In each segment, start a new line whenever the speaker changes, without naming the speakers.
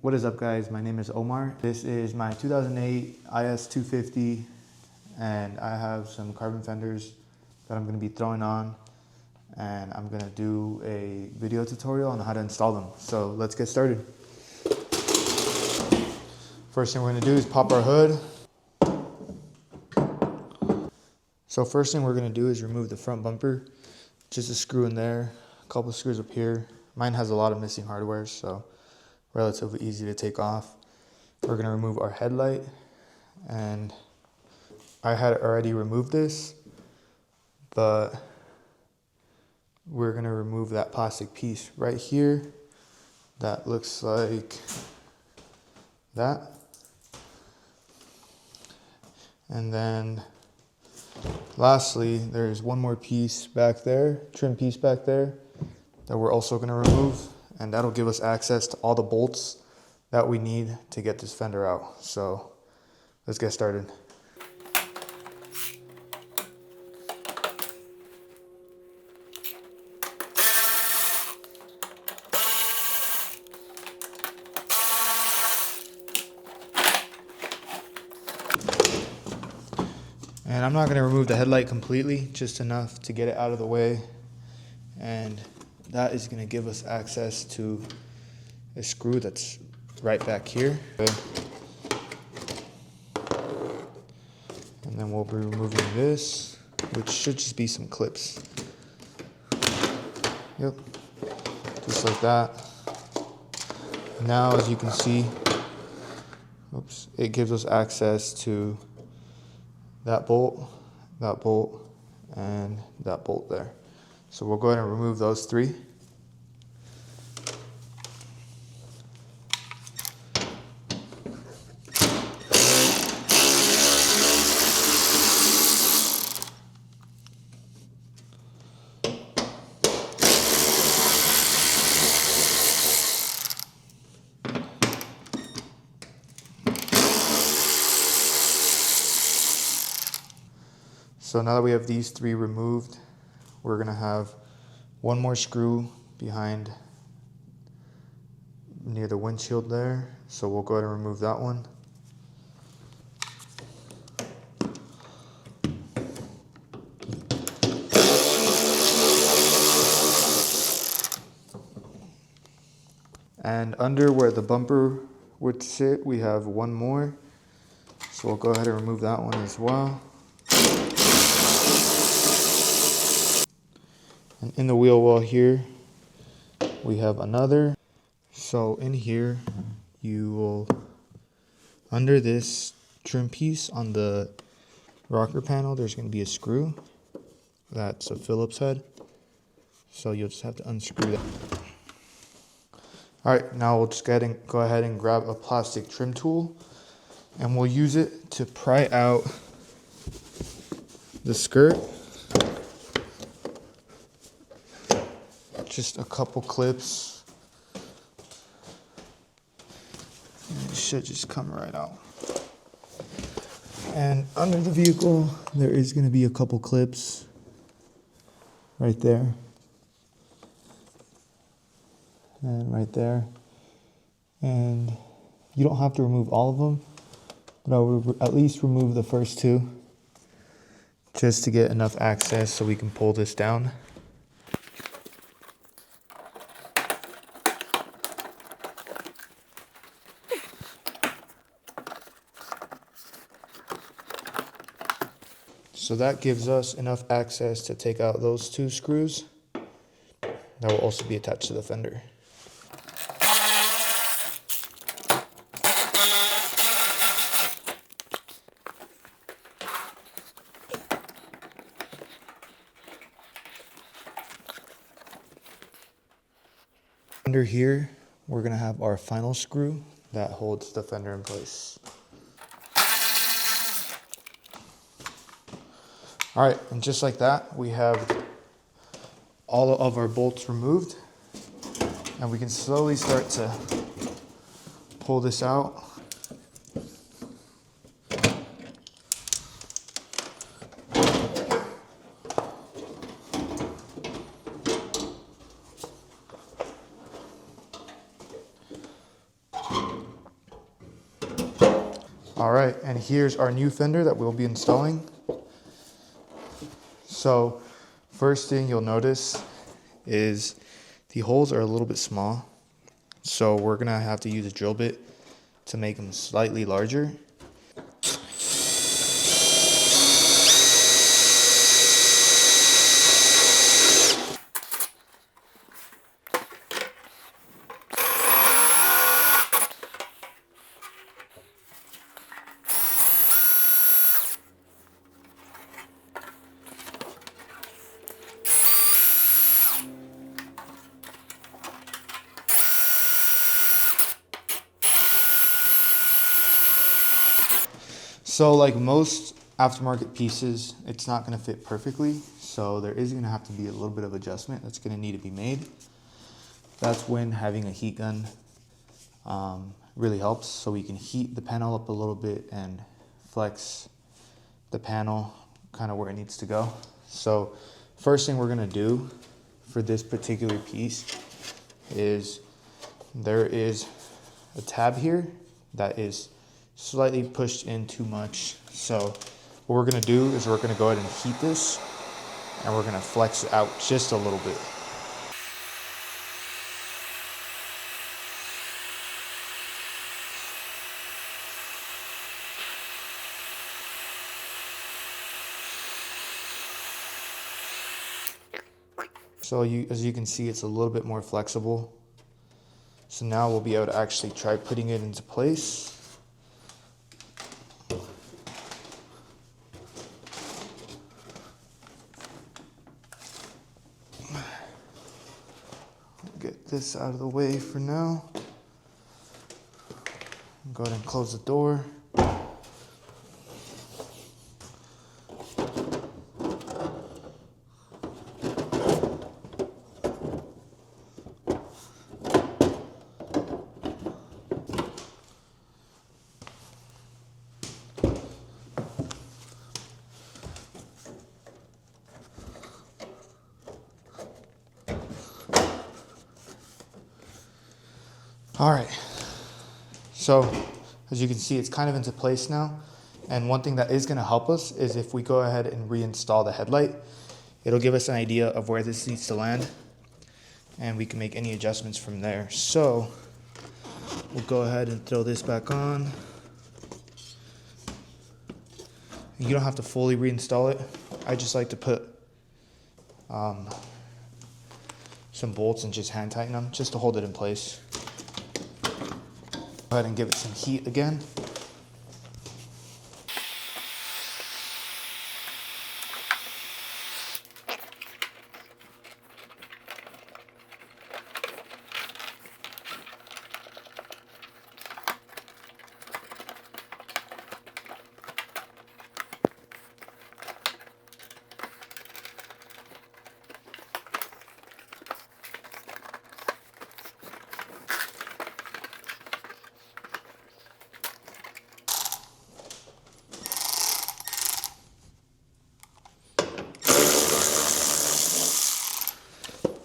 What is up, guys? My name is Omar. This is my 2008 IS250 and I have some carbon fenders that I'm going to be throwing on, and I'm going to do a video tutorial on how to install them. So let's get started. First thing we're going to do is pop our hood. So first thing we're going to do is remove the front bumper. Just a screw in there, a couple of screws up here. Mine has a lot of missing hardware, so relatively easy to take off. We're going to remove our headlight, and I had already removed this, but we're going to remove that plastic piece right here that looks like that. And then lastly, there's one more piece back there, trim piece back there, that we're also going to remove, and that'll give us access to all the bolts that we need to get this fender out. So let's get started. And I'm not going to remove the headlight completely, just enough to get it out of the way. And that is going to give us access to a screw that's right back here. Okay. And then we'll be removing this, which should just be some clips. Yep, just like that. Now, as you can see, oops, it gives us access to that bolt, and that bolt there. So we'll go ahead and remove those three. So now that we have these three removed, we're going to have one more screw behind near the windshield there. So we'll go ahead and remove that one. And under where the bumper would sit, we have one more. So we'll go ahead and remove that one as well. And in the wheel well here, we have another. So in here, you will, under this trim piece on the rocker panel, there's going to be a screw. That's a Phillips head. So you'll just have to unscrew that. All right, now we'll just go ahead and grab a plastic trim tool, and we'll use it to pry out the skirt. Just a couple clips, and it should just come right out. And under the vehicle, there is going to be a couple clips right there and right there. And you don't have to remove all of them, but I would at least remove the first two just to get enough access so we can pull this down. So that gives us enough access to take out those two screws that will also be attached to the fender. Under here, we're going to have our final screw that holds the fender in place. All right, and just like that, we have all of our bolts removed, and we can slowly start to pull this out. All right, and here's our new fender that we'll be installing. So first thing you'll notice is the holes are a little bit small. So we're gonna have to use a drill bit to make them slightly larger. So like most aftermarket pieces, it's not gonna fit perfectly. So there is gonna have to be a little bit of adjustment that's gonna need to be made. That's when having a heat gun really helps. So we can heat the panel up a little bit and flex the panel kind of where it needs to go. So first thing we're gonna do for this particular piece is there is a tab here that is slightly pushed in too much. So what we're gonna do is we're gonna go ahead and heat this and we're gonna flex it out just a little bit. So as you can see, it's a little bit more flexible. So now we'll be able to actually try putting it into place. Get this out of the way for now. Go ahead and close the door. All right, so as you can see, it's kind of into place now. And one thing that is gonna help us is if we go ahead and reinstall the headlight, it'll give us an idea of where this needs to land and we can make any adjustments from there. So we'll go ahead and throw this back on. You don't have to fully reinstall it. I just like to put some bolts and just hand tighten them just to hold it in place. Go ahead and give it some heat again.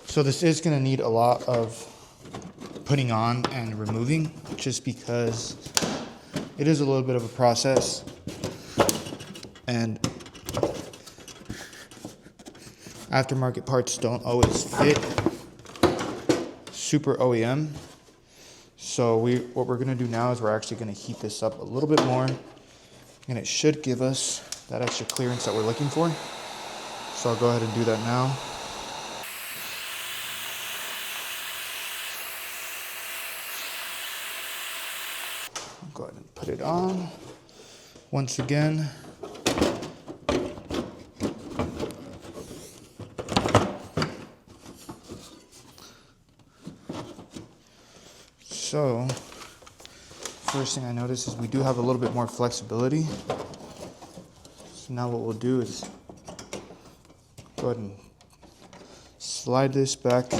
So this is going to need a lot of putting on and removing just because it is a little bit of a process, and aftermarket parts don't always fit super OEM. So what we're going to do now is we're actually going to heat this up a little bit more, and it should give us that extra clearance that we're looking for. So I'll go ahead and do that now. Go ahead and put it on once again. So first thing I notice is we do have a little bit more flexibility. So now what we'll do is go ahead and slide this back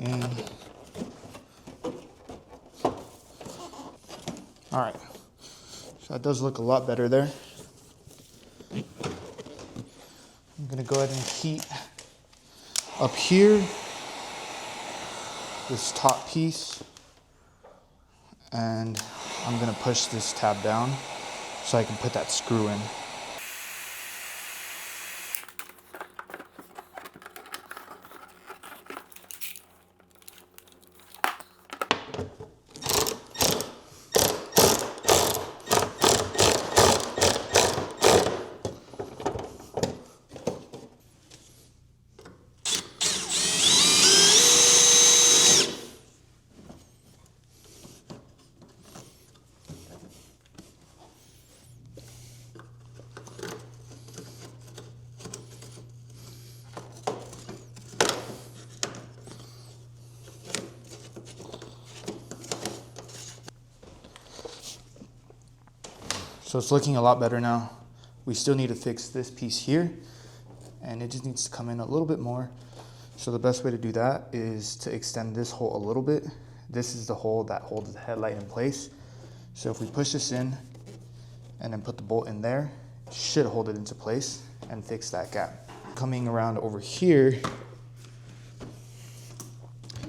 in. All right, so that does look a lot better there. I'm gonna go ahead and heat up here, this top piece, and I'm gonna push this tab down so I can put that screw in. So it's looking a lot better now. We still need to fix this piece here, and it just needs to come in a little bit more. So the best way to do that is to extend this hole a little bit. This is the hole that holds the headlight in place. So if we push this in and then put the bolt in there, it should hold it into place and fix that gap. Coming around over here,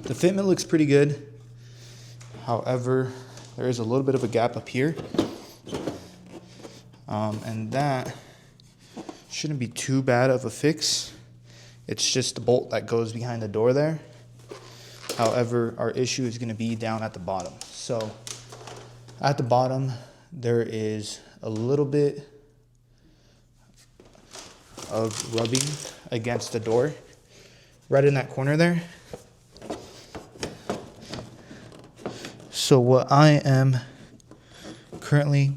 the fitment looks pretty good. However, there is a little bit of a gap up here. And that shouldn't be too bad of a fix. It's just the bolt that goes behind the door there. However, our issue is going to be down at the bottom. So at the bottom, there is a little bit of rubbing against the door right in that corner there. So what I am currently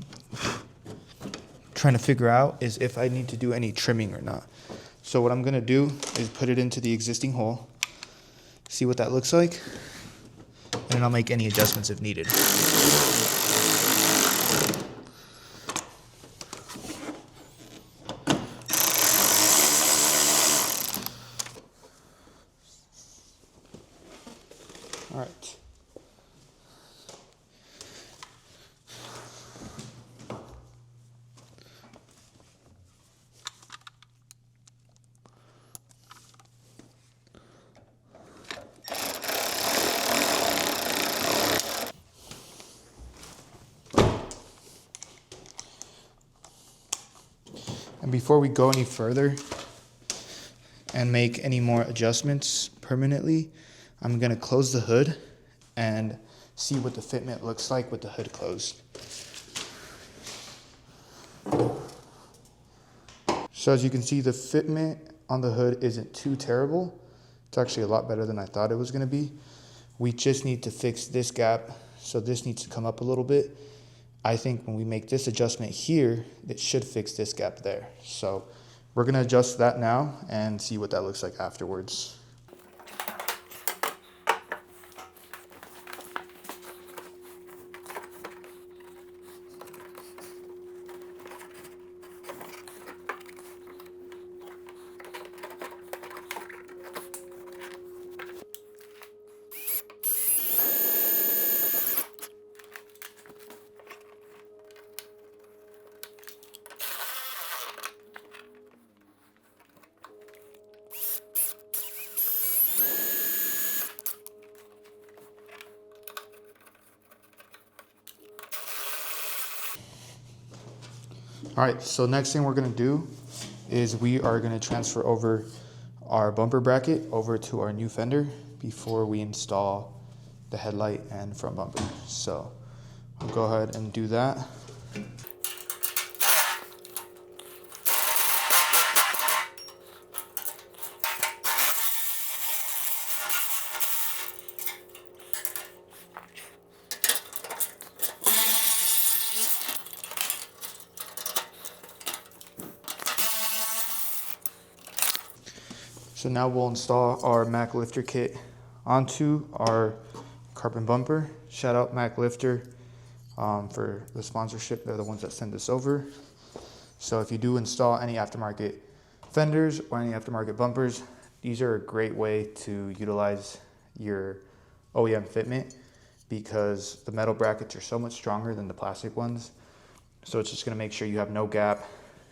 trying to figure out is if I need to do any trimming or not. So what I'm gonna do is put it into the existing hole, see what that looks like, and then I'll make any adjustments if needed. All right. And before we go any further and make any more adjustments permanently, I'm gonna close the hood and see what the fitment looks like with the hood closed. So as you can see, the fitment on the hood isn't too terrible. It's actually a lot better than I thought it was gonna be. We just need to fix this gap. So this needs to come up a little bit. I think when we make this adjustment here, it should fix this gap there. So we're gonna adjust that now and see what that looks like afterwards. All right, so next thing we're gonna do is we are gonna transfer over our bumper bracket over to our new fender before we install the headlight and front bumper. So I'll go ahead and do that. So now we'll install our Mac lifter kit onto our carbon bumper. Shout out Mac Lifter for the sponsorship. They're the ones that send this over. So if you do install any aftermarket fenders or any aftermarket bumpers, these are a great way to utilize your OEM fitment because the metal brackets are so much stronger than the plastic ones. So it's just gonna make sure you have no gap,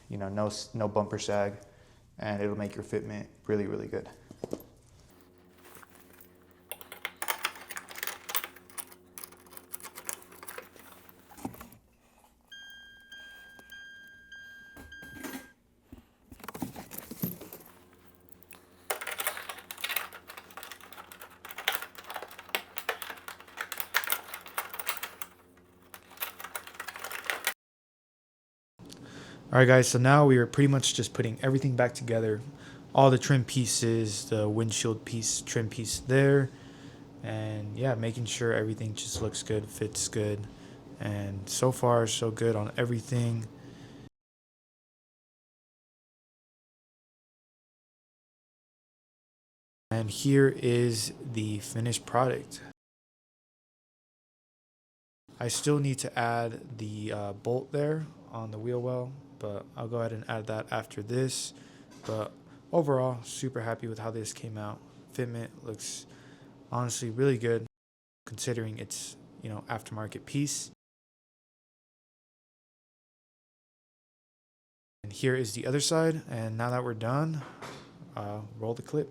you know, no bumper sag, and it'll make your fitment really, really good. All right, guys, so now we are pretty much just putting everything back together. All the trim pieces, the windshield piece, trim piece there. And yeah, making sure everything just looks good, fits good. And so far, so good on everything. And here is the finished product. I still need to add the bolt there on the wheel well, but I'll go ahead and add that after this. But overall, super happy with how this came out. Fitment looks honestly really good considering it's, aftermarket piece. And here is the other side. And now that we're done, roll the clip.